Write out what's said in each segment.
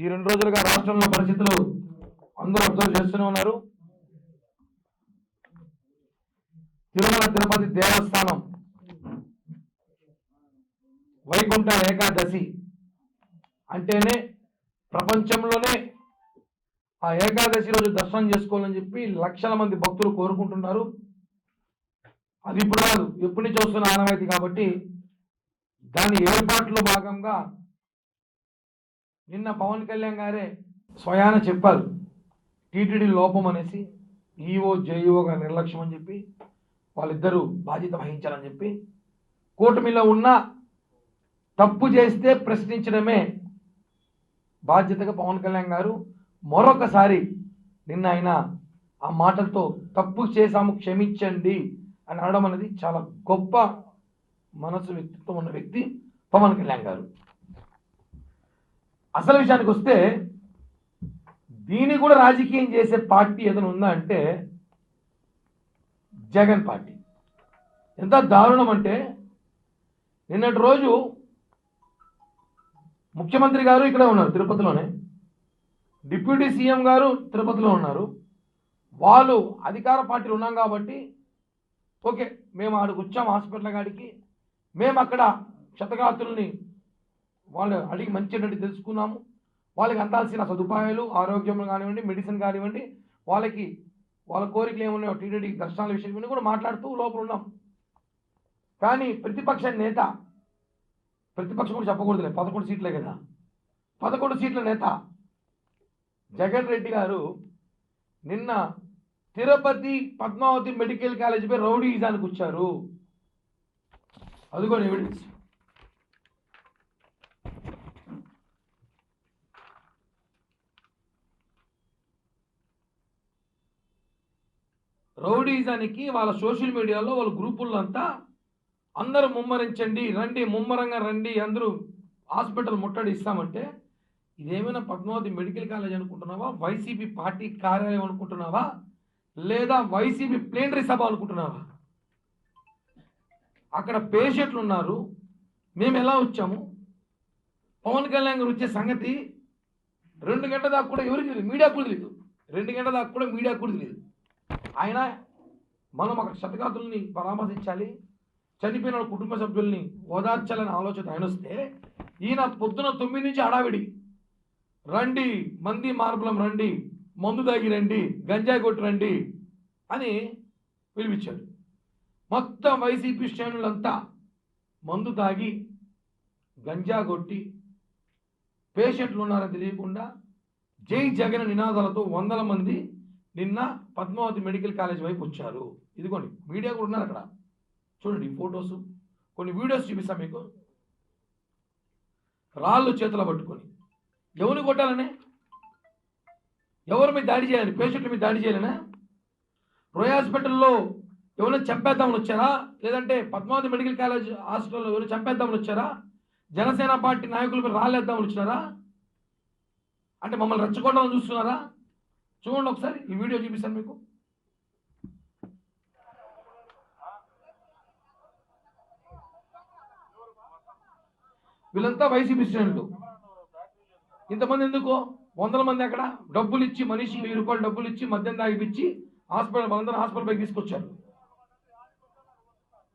ఈ 2 రోజులుగా రాష్ట్రంలో పరిస్థితులు అందరూ అబ్జర్వ్ చేస్తూనే ఉన్నారు. తిరుమల తిరుపతి దేవస్థానం వైకుంఠ ఏకాదశి అంటేనే ప్రపంచంలోనే ఆ ఏకాదశి రోజు దర్శనం చేసుకోవాలని చెప్పి లక్షల మంది భక్తులు కోరుకుంటున్నారు. అది ఇప్పుడు కాదు, ఎప్పటి నుంచి వస్తున్న ఆనవాయితీ కాబట్టి దాని ఏర్పాట్లో భాగంగా నిన్న పవన్ కళ్యాణ్ గారే స్వయాన చెప్పారు, టీటీడీ లోపం అనేసి, ఈఓ జేఈఓగా నిర్లక్ష్యం అని చెప్పి వాళ్ళిద్దరూ బాధ్యత వహించాలని చెప్పి, కూటమిలో ఉన్న తప్పు చేస్తే ప్రశ్నించడమే బాధ్యతగా పవన్ కళ్యాణ్ గారు మరొకసారి నిన్న ఆయన ఆ మాటలతో తప్పు చేశాము క్షమించండి అని అనడం అనేది చాలా గొప్ప మనసు వ్యక్తిత్వం ఉన్న వ్యక్తి పవన్ కళ్యాణ్ గారు. అసలు విషయానికి వస్తే దీన్ని కూడా రాజకీయం చేసే పార్టీ ఏదైనా ఉందా అంటే జగన్ పార్టీ. ఎంత దారుణం అంటే నిన్నటి రోజు ముఖ్యమంత్రి గారు ఇక్కడే ఉన్నారు, తిరుపతిలోనే. డిప్యూటీ సీఎం గారు తిరుపతిలో ఉన్నారు. వాళ్ళు అధికార పార్టీలు ఉన్నాం కాబట్టి ఓకే, మేము ఆడికి వచ్చాం హాస్పిటల్ కాడికి, మేము అక్కడ క్షతగాత్రుల్ని వాళ్ళు అడిగి మంచినట్టు తెలుసుకున్నాము, వాళ్ళకి అందాల్సిన సదుపాయాలు ఆరోగ్యం కానివ్వండి, మెడిసిన్ కానివ్వండి, వాళ్ళకి వాళ్ళ కోరికలు ఏమున్నాయో టీటీడీ దర్శనాల విషయం ఇవన్నీ కూడా మాట్లాడుతూ లోపల ఉన్నాం. కానీ ప్రతిపక్షం కూడా చెప్పకూడదులే, 11 సీట్లే కదా, 11 సీట్ల నేత జగన్ రెడ్డి గారు నిన్న తిరుపతి పద్మావతి మెడికల్ కాలేజీపై రౌడీయిజానికి వచ్చారు. అదిగో ఎవిడెన్స్. రౌడీయిజానికి వాళ్ళ సోషల్ మీడియాలో వాళ్ళ గ్రూపుల్లో అంతా అందరూ ముమ్మరించండి, రండి, ముమ్మరంగా రండి, అందరూ హాస్పిటల్ ముట్టడి ఇస్తామంటే ఇదేమైనా పద్మావతి మెడికల్ కాలేజ్ అనుకుంటున్నావా, వైసీపీ పార్టీ కార్యాలయం అనుకుంటున్నావా, లేదా వైసీపీ ప్లేనరీ సభ అనుకుంటున్నావా? అక్కడ పేషెంట్లు ఉన్నారు, మేము ఎలా వచ్చాము, పవన్ కళ్యాణ్ గారు వచ్చే సంగతి 2 గంటల దాకా కూడా ఎవరికి తెలియదు, మీడియాకు కూడా తెలియదు. 2 గంటల దాకా కూడా మీడియాకు కూడా తెలియదు. ఆయన మనం అక్కడ క్షతగాత్రుల్ని పరామర్శించాలి, చనిపోయిన కుటుంబ సభ్యుల్ని ఓదార్చాలని ఆలోచన ఆయన వస్తే ఈయన పొద్దున 9 నుంచి హడావిడి, రండి మంది మార్బలం రండి, మందు తాగి రండి, గంజాయి కొట్టి రండి అని పిలిపించాడు. మొత్తం వైసీపీ శ్రేణులంతా మందు తాగి గంజా కొట్టి పేషెంట్లు ఉన్నారని తెలియకుండా జై జగన్ నినాదాలతో వందల మంది నిన్న పద్మావతి మెడికల్ కాలేజ్ వైపు వచ్చారు. ఇదిగోండి మీడియా కూడా ఉన్నారు అక్కడ, చూడండి ఫొటోస్, కొన్ని వీడియోస్ చూపిస్తాం మీకు. రాళ్ళు చేతులు పట్టుకొని ఎవరిని కొట్టాలనే, ఎవరి మీద దాడి చేయాలని, పేషెంట్ల మీద దాడి చేయాలనే, రోయ్ హాస్పిటల్లో ఎవరైనా చంపేద్దామని వచ్చారా, లేదంటే పద్మావతి మెడికల్ కాలేజ్ హాస్పిటల్లో ఎవరైనా చంపేద్దామని వచ్చారా, జనసేన పార్టీ నాయకుల మీద రాళ్ళేద్దామని వచ్చినారా, అంటే మమ్మల్ని రెచ్చగొట్టాలని చూస్తున్నారా? చూడండి ఒకసారి ఈ వీడియో చూపిస్తాను మీకు. వీళ్ళంతా వైసీపీ శ్రేణులు. ఇంతమంది ఎందుకు, వందల మంది అక్కడ డబ్బులు ఇచ్చి, మనిషి 1000 రూపాయలు డబ్బులు ఇచ్చి మద్యం తాగిపించి వాళ్ళందరూ హాస్పిటల్ పైకి తీసుకొచ్చారు.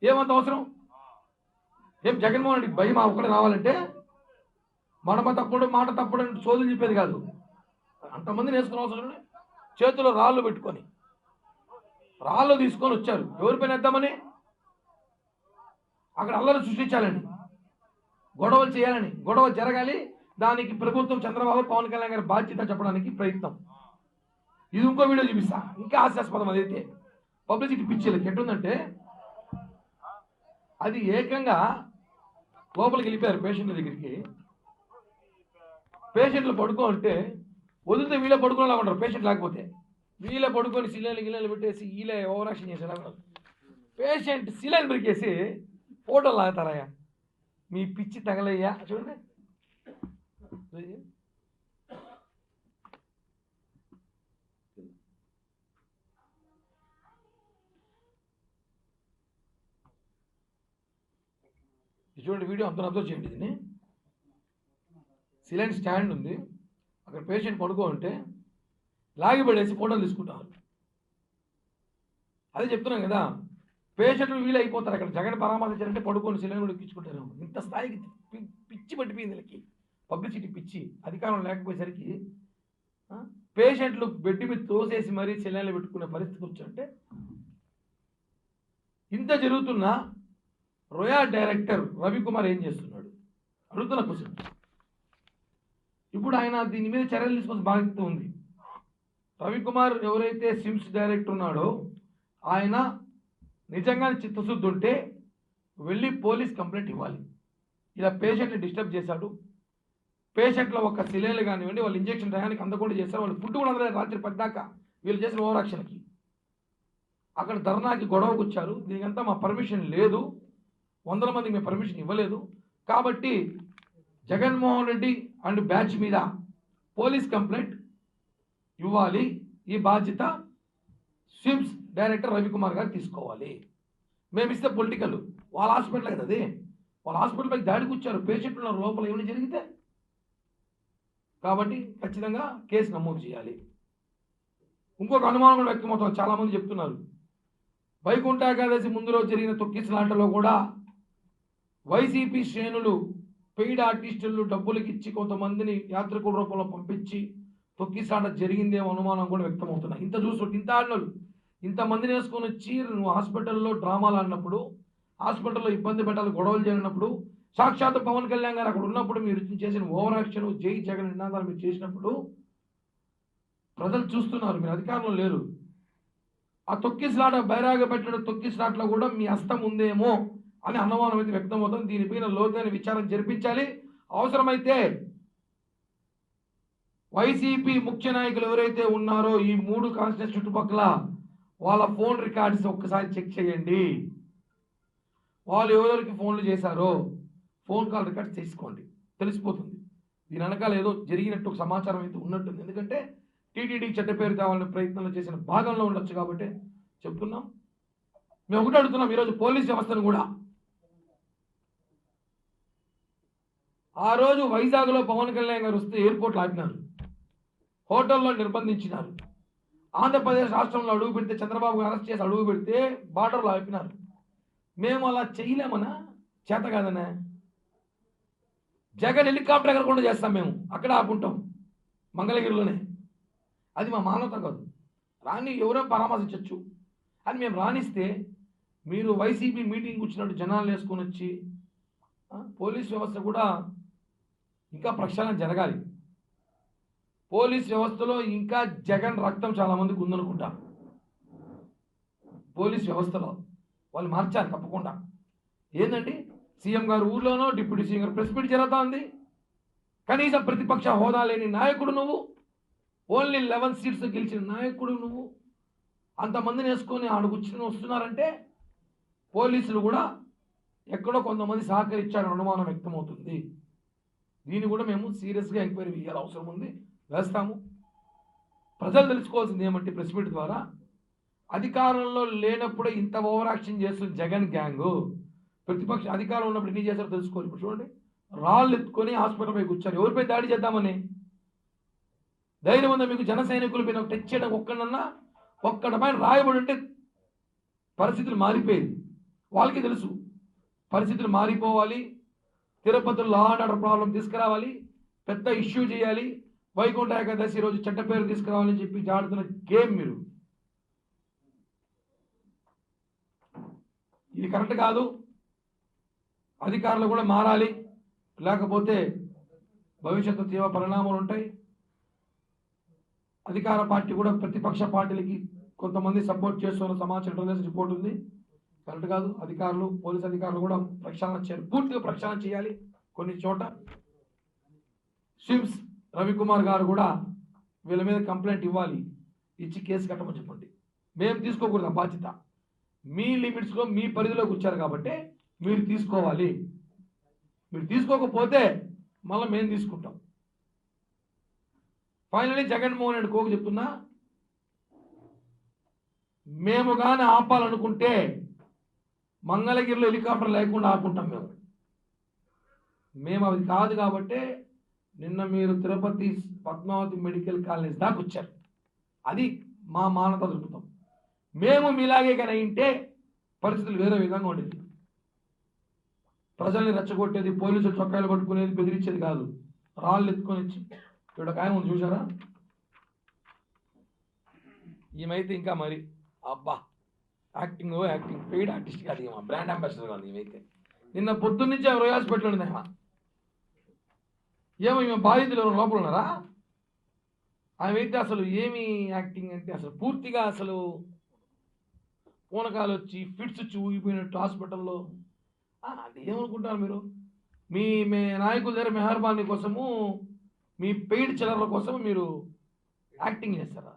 ఏమంత అవసరం? ఏం జగన్మోహన్ రెడ్డికి భయం ఒక్కడే రావాలంటే? మనమ తప్పుడు మాట తప్పుడు అని సోదులు చెప్పేది కాదు. అంతమందిని వేసుకుని అవసరం, చేతిలో రాళ్ళు పెట్టుకొని రాళ్ళు తీసుకొని వచ్చారు. ఎవరిపైన వేద్దామని? అక్కడ అల్లరి సృష్టించాలని, గొడవలు చేయాలని, గొడవ జరగాలి, దానికి ప్రభుత్వం చంద్రబాబు పవన్ కళ్యాణ్ గారి బాధ్యత చెప్పడానికి ప్రయత్నం. ఇది ఇంకో వీడియో చూపిస్తా, ఇంకా హాస్యాస్పదం. అదైతే పబ్లిసిటీ పిచ్చేలకి ఎట్టుందంటే, అది ఏకంగా లోపలికి వెళ్ళిపోయారు పేషెంట్ల దగ్గరికి. పేషెంట్లు పడుకో అంటే వదిలితే వీళ్ళే పడుకునేలా ఉంటారు, పేషెంట్ లేకపోతే వీళ్ళే పడుకొని సిలైన్లు పెట్టేసి వీళ్ళే ఓవరాక్షన్ చేసేలా. పేషెంట్ సిలైన్ బ్రికేసి ఫోటోలు లాగుతారయ్యా, మీ పిచ్చి తగలయ్యా. చూడండి చూడండి వీడియో అంతా అబ్జర్వ్ చేయండి. దీన్ని సిలైన్ స్టాండ్ ఉంది, అక్కడ పేషెంట్ పడుకో ఉంటే లాగిపడేసి ఫోటోలు తీసుకుంటారు. అదే చెప్తున్నాం కదా, పేషెంట్లు వీలు అయిపోతారు. అక్కడ జగన్ పరామర్శించారంటే పడుకొని సిలిండర్ కూడా ఎక్కించుకుంటారు. ఇంత స్థాయికి పిచ్చి పట్టిపోయింది వీళ్ళకి, పబ్లిసిటీ పిచ్చి. అధికారం లేకపోయేసరికి పేషెంట్లు బెడ్ మీద తోసేసి మరీ సిలిండర్లు పెట్టుకునే పరిస్థితి వచ్చంటే, ఇంత జరుగుతున్నా రోయా డైరెక్టర్ రవికుమార్ ఏం చేస్తున్నాడు అడుగుతున్న క్వశ్చన్. ఇప్పుడు ఆయన దీని మీద చర్యలు తీసుకోవాల్సిన బాధ్యత ఉంది. రవికుమార్ ఎవరైతే సిమ్స్ డైరెక్టర్ ఉన్నాడో ఆయన నిజంగానే చిత్తశుద్ధి ఉంటే వెళ్ళి పోలీస్ కంప్లైంట్ ఇవ్వాలి. ఇలా పేషెంట్ని డిస్టర్బ్ చేశాడు, పేషెంట్లో ఒక సిలేలు కానివ్వండి, వాళ్ళు ఇంజక్షన్ టయానికి అందకుండా చేశారు, వాళ్ళు ఫుడ్ కూడా అందరూ రాత్రి 10 దాకా వీళ్ళు చేసిన ఓవరాక్షన్కి. అక్కడ ధర్నాకి గొడవకు వచ్చారు. దీనికంతా మా పర్మిషన్ లేదు, 100 మందికి మేము పర్మిషన్ ఇవ్వలేదు. కాబట్టి జగన్మోహన్ రెడ్డి అండ్ బ్యాచ్ మీద పోలీస్ కంప్లైంట్ ఇవ్వాలి. ఈ బాధ్యత స్విమ్స్ డైరెక్టర్ రవికుమార్ గారు తీసుకోవాలి. మేము ఇస్తే పొలిటికల్, వాళ్ళ హాస్పిటల్ కదా అది, వాళ్ళ హాస్పిటల్పై దాడికి వచ్చారు, పేషెంట్లు ఉన్న లోపల ఏమైనా జరిగితే. కాబట్టి ఖచ్చితంగా కేసు నమోదు చేయాలి. ఇంకొక అనుమానం కూడా వ్యక్తమవుతుంది. చాలామంది చెప్తున్నారు, వైకుంఠ ఏకాదశి ముందు రోజు జరిగిన తొక్కిసలాటలో కూడా వైసీపీ శ్రేణులు పెయిడ్ ఆర్టిస్టులు డబ్బులకి ఇచ్చి కొంతమందిని యాత్రికుల రూపంలో పంపించి తొక్కిసలాట జరిగిందేమో అనుమానం కూడా వ్యక్తమవుతున్నాయి. ఇంత చూసుకుంటే ఇంత ఆడినోళ్ళు ఇంతమందిని వేసుకొని వచ్చి నువ్వు హాస్పిటల్లో డ్రామాలు ఆడినప్పుడు, హాస్పిటల్లో ఇబ్బంది పెట్టాలి, గొడవలు జరిగినప్పుడు, సాక్షాత్ పవన్ కళ్యాణ్ గారు అక్కడ ఉన్నప్పుడు మీరు చేసిన ఓవర్ యాక్షన్, జై జగన్ నినాదాలు మీరు చేసినప్పుడు ప్రజలు చూస్తున్నారు, మీరు అధికారంలో లేరు. ఆ తొక్కిసలాట బైరాగ పెట్టిన తొక్కిసలాటలో కూడా మీ హస్తం ఉందేమో అని అనుమానం అయితే వ్యక్తమవుతుంది. దీనిపైన లోతైన విచారణ జరిపించాలి. అవసరమైతే వైసీపీ ముఖ్య నాయకులు ఎవరైతే ఉన్నారో ఈ 3 కాన్స్టిట్యూన్సీ చుట్టుపక్కల వాళ్ళ ఫోన్ రికార్డ్స్ ఒక్కసారి చెక్ చేయండి. వాళ్ళు ఎవరెవరికి ఫోన్లు చేశారో ఫోన్ కాల్ రికార్డ్స్ తీసుకోండి, తెలిసిపోతుంది. దీని వెనకాల ఏదో జరిగినట్టు ఒక సమాచారం అయితే ఉన్నట్టుంది. ఎందుకంటే టీటీడీ చెడ్డ పేరు తేవాలని ప్రయత్నాలు చేసిన భాగంలో ఉండొచ్చు కాబట్టి చెప్తున్నాం. మేము ఒకటి అడుగుతున్నాం, ఈరోజు పోలీస్ వ్యవస్థను కూడా. ఆ రోజు వైజాగ్లో పవన్ కళ్యాణ్ గారు వస్తే ఎయిర్పోర్ట్లో ఆపినారు, హోటల్లో నిర్బంధించినారు. ఆంధ్రప్రదేశ్ రాష్ట్రంలో అడుగు పెడితే చంద్రబాబు అరెస్ట్ చేసి అడుగు పెడితే బార్డర్లో ఆపినారు. మేము అలా చేయలేమన్నా, చేత కాదన్నా. జగన్ హెలికాప్టర్ ఎగరకుండా చేస్తాం, మేము అక్కడ ఆపుకుంటాం మంగళగిరిలోనే. అది మా మానవత కాదు. రాని ఎవరో పరామర్శించవచ్చు అని మేము రాణిస్తే మీరు వైసీపీ మీటింగ్ వచ్చినట్టు జనాలు వేసుకొని వచ్చి పోలీస్ వ్యవస్థ కూడా ఇంకా ప్రక్షాళన జరగాలి. పోలీస్ వ్యవస్థలో ఇంకా జగన్ రక్తం చాలామందికి ఉందనుకుంటా. పోలీస్ వ్యవస్థలో వాళ్ళు మార్చాలి తప్పకుండా. ఏంటండి, సీఎం గారు ఊర్లోనో డిప్యూటీ సీఎం గారు ప్రెస్ మీట్ జరుగుతూ ఉంది. కనీసం ప్రతిపక్ష హోదా లేని నాయకుడు నువ్వు, ఓన్లీ 11 సీట్స్ గెలిచిన నాయకుడు నువ్వు, అంతమందిని వేసుకొని ఆడకొచ్చి వస్తున్నారంటే పోలీసులు కూడా ఎక్కడో కొంతమంది సహకరించారని అనుమానం వ్యక్తమవుతుంది. దీన్ని కూడా మేము సీరియస్గా ఎంక్వైరీ చేయాలి, అవసరం ఉంది, వేస్తాము. ప్రజలు తెలుసుకోవాల్సింది ఏమంటే ప్రెస్ మీట్ ద్వారా అధికారంలో లేనప్పుడే ఇంత ఓవర్ యాక్షన్ చేస్తుంది జగన్ గ్యాంగు. ప్రతిపక్ష అధికారం ఉన్నప్పుడు ఎన్ని చేశారో తెలుసుకోవాలి. ఇప్పుడు చూడండి, రాళ్ళు ఎత్తుకొని హాస్పిటల్ పై కూర్చొని ఎవరిపై దాడి చేద్దామని ధైర్యం ఉందా మీకు? జన సైనికుల పైన టచ్ చేయడం ఒక్కడి పైన రాయబడి ఉంటే పరిస్థితులు మారిపోయేది. వాళ్ళకి తెలుసు పరిస్థితులు మారిపోవాలి, తిరుపతిలో లా అండ్ ఆర్డర్ ప్రాబ్లం తీసుకురావాలి, పెద్ద ఇష్యూ చేయాలి, వైకుంఠ ఏకాదశి రోజు చెడ్డ పేరు తీసుకురావాలని చెప్పి జాడుతున్న గేమ్ మీరు. ఇది కరెక్ట్ కాదు. అధికారులు కూడా మారాలి, లేకపోతే భవిష్యత్తు తీవ్ర పరిణామాలు ఉంటాయి. అధికార పార్టీ కూడా ప్రతిపక్ష పార్టీలకి కొంతమంది సపోర్ట్ చేస్తున్న సమాచారం ఇంటెలిజెన్స్ రిపోర్ట్ ఉంది. కరెక్ట్ కాదు. అధికారులు, పోలీస్ అధికారులు కూడా ప్రక్షాళన చేయాలి, పూర్తిగా ప్రక్షాళన చేయాలి. కొన్ని చోట స్విమ్స్ రవికుమార్ గారు కూడా వీళ్ళ మీద కంప్లైంట్ ఇవ్వాలి, ఇచ్చి కేసు కట్టమని చెప్పండి. మేము తీసుకోకూడదు ఆ బాధ్యత. మీ లిమిట్స్లో మీ పరిధిలోకి వచ్చారు కాబట్టి మీరు తీసుకోవాలి. మీరు తీసుకోకపోతే మళ్ళీ మేము తీసుకుంటాం. ఫైనలీ జగన్మోహన్ రెడ్డి కోకు చెప్తున్నా, మేము కానీ ఆపాలనుకుంటే మంగళగిరిలో హెలికాప్టర్ లేకుండా ఆపుకుంటాం. మేము అది కాదు కాబట్టి నిన్న మీరు తిరుపతి పద్మావతి మెడికల్ కాలేజ్ దాకా వచ్చారు. అది మా మానవత దృక్పథం. మేము మీలాగే కానీ అయింటే పరిస్థితులు వేరే విధంగా ఉండేది. ప్రజల్ని రెచ్చగొట్టేది, పోలీసులు చొక్కాయలు పట్టుకునేది, బెదిరించేది కాదు. రాళ్ళు ఎత్తుకొని వచ్చి ఇక్కడ ఒక ఆయన చూసారా, ఈమెయితే ఇంకా మరి అబ్బా యాక్టింగ్ పెయిడ్ ఆర్టిస్ట్ కాదు, ఏమో బ్రాండ్ అంబాసిడర్ కాదు ఈమెయితే. నిన్న పొద్దున్న నుంచి ఆమె రోయాస్ పెట్టండి ఏమో ఈమె బాధితులు ఎవరు లోపల ఉన్నారా? ఆమె అయితే అసలు ఏమి యాక్టింగ్ అంటే అసలు పూర్తిగా అసలు పూనకాలు వచ్చి ఫిట్స్ వచ్చి ఊగిపోయినట్టు హాస్పిటల్లో. అది ఏమనుకుంటారు మీరు? మీ నాయకుల దగ్గర మెహర్బానీ కోసము, మీ పెయిడ్ చిల్లర్ల కోసము మీరు యాక్టింగ్ చేస్తారా?